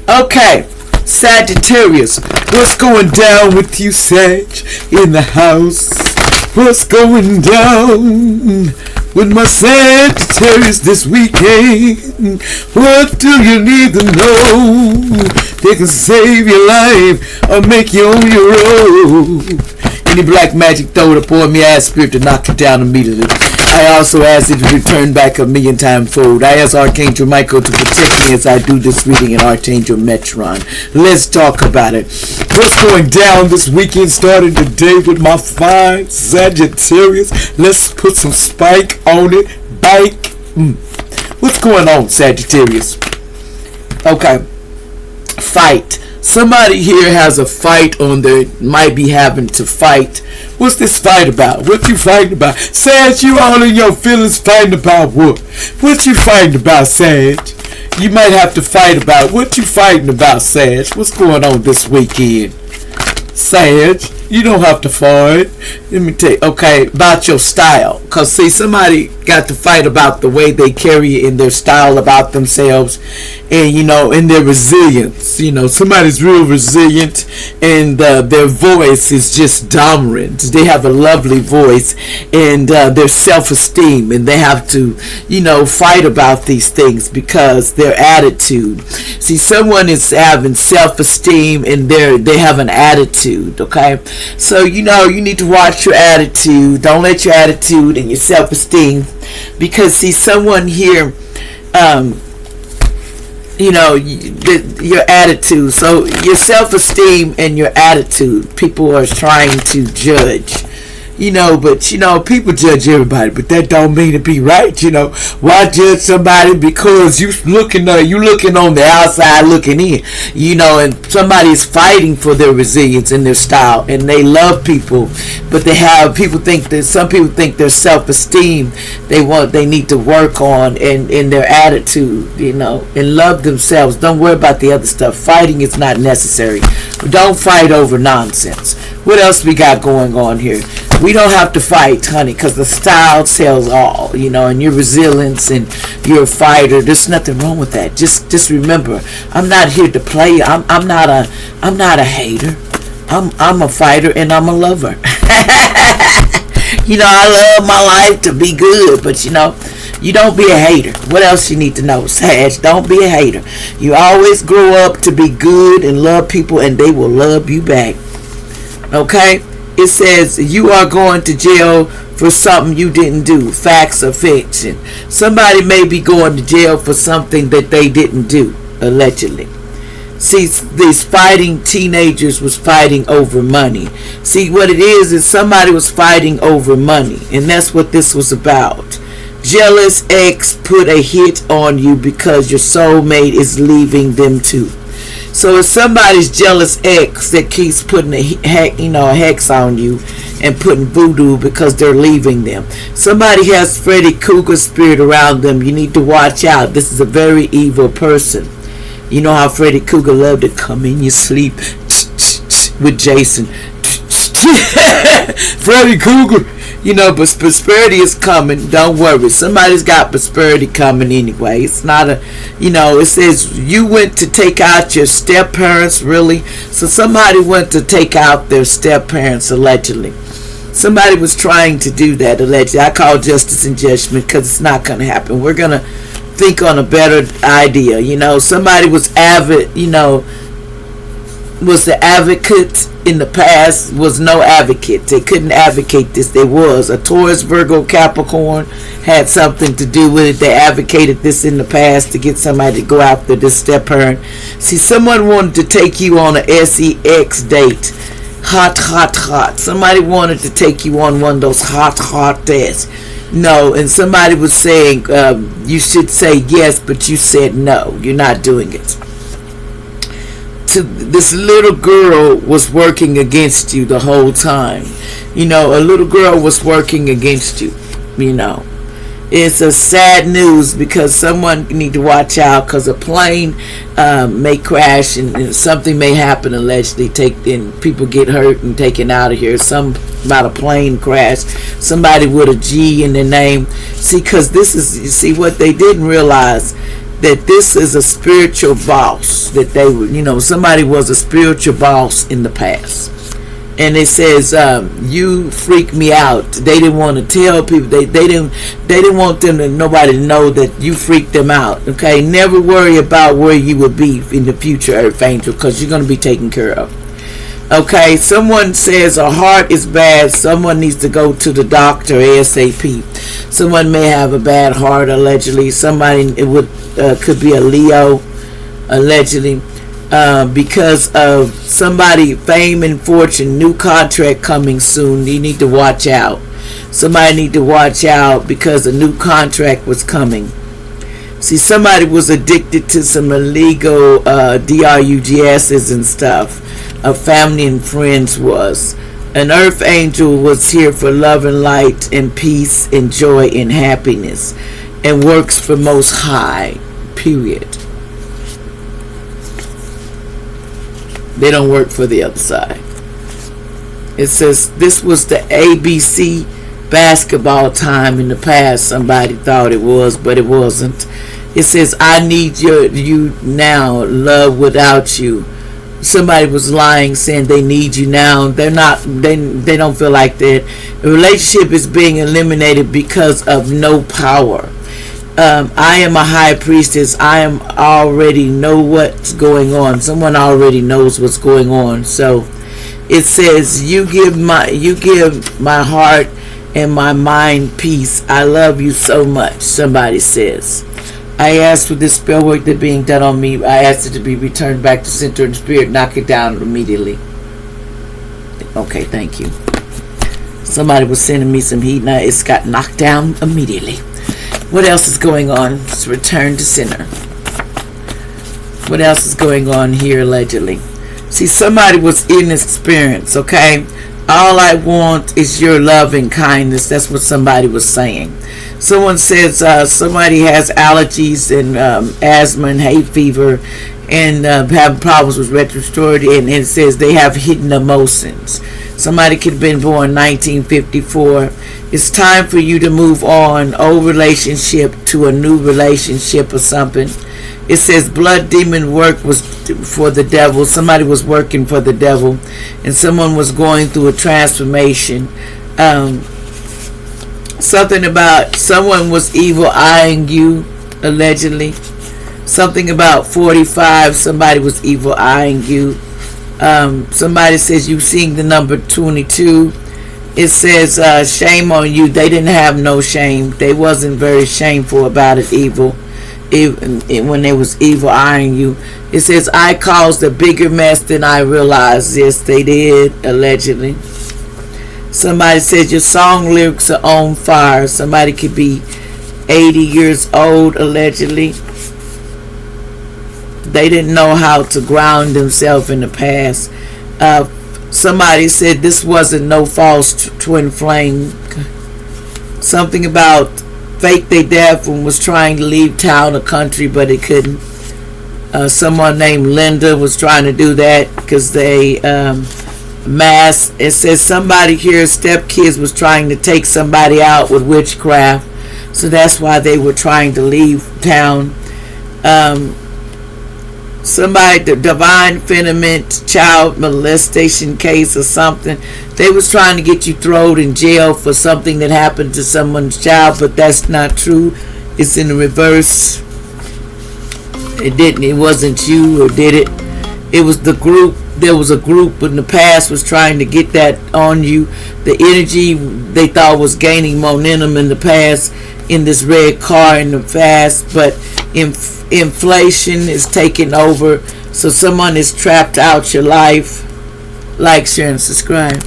Okay, Sagittarius, what's going down with you, Sag, in the house? What's going down with my Sagittarius this weekend? What do you need to know? They can save your life or make you on your own. Any black magic, throw it upon me. I ask spirit to knock it down immediately. I also ask it to return back 1,000,000 times fold. I ask Archangel Michael to protect me as I do this reading and Archangel Metron. Let's talk about it. What's going down this weekend? Starting today with my fine Sagittarius. Let's put some spike on it. Bike. What's going on, Sagittarius? Okay. Fight. Somebody here has a fight on their, might be having to fight. What's this fight about? What you fighting about? Sag, you all in your feelings fighting about what? What you fighting about, Sag? You might have to fight about. What you fighting about, Sag? What's going on this weekend? Sag, you don't have to fight. Let me tell you, okay, about your style. Because, see, somebody got to fight about the way they carry it in their style about themselves. And, you know, in their resilience. You know, somebody's real resilient and their voice is just dominant. They have a lovely voice and their self-esteem. And they have to, you know, fight about these things because their attitude. See, someone is having self-esteem and they have an attitude, okay? So, you know, you need to watch your attitude. Don't let your attitude and your self-esteem, because, see, someone here, you know, your attitude. So your self-esteem and your attitude, people are trying to judge. You know, but, you know, people judge everybody, but that don't mean to be right, you know. Why judge somebody because you looking on the outside looking in, you know, and somebody's fighting for their resilience and their style, and they love people, but some people think their self-esteem, they need to work on in their attitude, you know, and love themselves. Don't worry about the other stuff. Fighting is not necessary. Don't fight over nonsense. What else we got going on here? We don't have to fight, honey, because the style sells all, you know, and your resilience and you're a fighter. There's nothing wrong with that. Just remember, I'm not here to play. I'm not a hater. I'm a fighter and I'm a lover. You know, I love my life to be good, but you know, you don't be a hater. What else you need to know, Sag? Don't be a hater. You always grow up to be good and love people, and they will love you back. Okay? It says you are going to jail for something you didn't do. Facts or fiction. Somebody may be going to jail for something that they didn't do, allegedly. See, these fighting teenagers was fighting over money. See, what it is somebody was fighting over money, and that's what this was about. Jealous ex put a hit on you because your soulmate is leaving them too. So it's somebody's jealous ex that keeps putting a hex on you and putting voodoo because they're leaving them. Somebody has Freddy Krueger spirit around them. You need to watch out. This is a very evil person. You know how Freddy Krueger loved to come in your sleep with Jason. Freddy Krueger. You know, but prosperity is coming. Don't worry. Somebody's got prosperity coming anyway. It's not a, you know, it says you went to take out your step parents, really. So somebody went to take out their step parents, allegedly. Somebody was trying to do that, allegedly. I call justice and judgment because it's not going to happen. We're going to think on a better idea. You know, somebody was avid, you know, was the advocate in the past, was no advocate. They couldn't advocate this. They was a Taurus, Virgo, Capricorn had something to do with it. They advocated this in the past to get somebody to go after this step parent. See, someone wanted to take you on a sex date. Hot. Somebody wanted to take you on one of those hot dates. No, and somebody was saying you should say yes, but you said no. You're not doing it. This little girl was working against you the whole time. You know, a little girl was working against you. You know, it's a sad news because someone need to watch out because a plane may crash and something may happen allegedly. And people get hurt and taken out of here. Some about a plane crash. Somebody with a G in their name. See, because this is, you see, what they didn't realize that this is a spiritual boss, that they were, somebody was a spiritual boss in the past. And it says, you freak me out. They didn't want to tell people. They didn't want nobody to know that you freaked them out. Okay, never worry about where you will be in the future, Earth Angel, because you're going to be taken care of. Okay, someone says a heart is bad. Someone needs to go to the doctor ASAP. Someone may have a bad heart, allegedly. Somebody, could be a Leo, allegedly. Because of somebody, fame and fortune, new contract coming soon. You need to watch out. Somebody need to watch out because a new contract was coming. See, somebody was addicted to some illegal drugs and stuff. A family and friends was. An earth angel was here for love and light and peace and joy and happiness, and works for Most High, period. They don't work for the other side. It says this was the ABC basketball time in the past. Somebody thought it was, but it wasn't. It says, I need you now, love without you. Somebody was lying, saying they need you now. They're not. They don't feel like that. The relationship is being eliminated because of no power. I am a high priestess. I am already know what's going on. Someone already knows what's going on. So it says, you give my heart and my mind peace. I love you so much. Somebody says, I ask for this spell work that being done on me. I ask it to be returned back to center and spirit. Knock it down immediately. Okay, thank you. Somebody was sending me some heat. Now it's got knocked down immediately. What else is going on? It's return to center. What else is going on here, allegedly? See, somebody was in this experience, okay? All I want is your love and kindness. That's what somebody was saying. Someone says somebody has allergies and asthma and hay fever and having problems with respiratory, and it says they have hidden emotions. Somebody could have been born 1954. It's time for you to move on, old relationship to a new relationship or something. It says blood demon work was for the devil. Somebody was working for the devil, and someone was going through a transformation. Something about someone was evil eyeing you, allegedly. Something about 45, somebody was evil eyeing you. Somebody says you seeing the number 22. It says shame on you. They didn't have no shame. They wasn't very shameful about it, evil. Even when they was evil eyeing you. It says I caused a bigger mess than I realized. Yes, they did, allegedly. Somebody says your song lyrics are on fire. Somebody could be 80 years old, allegedly. They didn't know how to ground themselves in the past. Somebody said this wasn't no false twin flame. Something about fake they death and was trying to leave town or country, but it couldn't. Someone named Linda was trying to do that because they mass. It says somebody here, stepkids, was trying to take somebody out with witchcraft, so that's why they were trying to leave town. Somebody, the divine feminine child molestation case or something. They was trying to get you thrown in jail for something that happened to someone's child, but that's not true. It's in the reverse. It didn't. It wasn't you, or did it? It was the group. There was a group in the past was trying to get that on you. The energy they thought was gaining momentum in the past in this red car in the past, but inflation is taking over, so someone is trapped out your life. Like, share, and subscribe.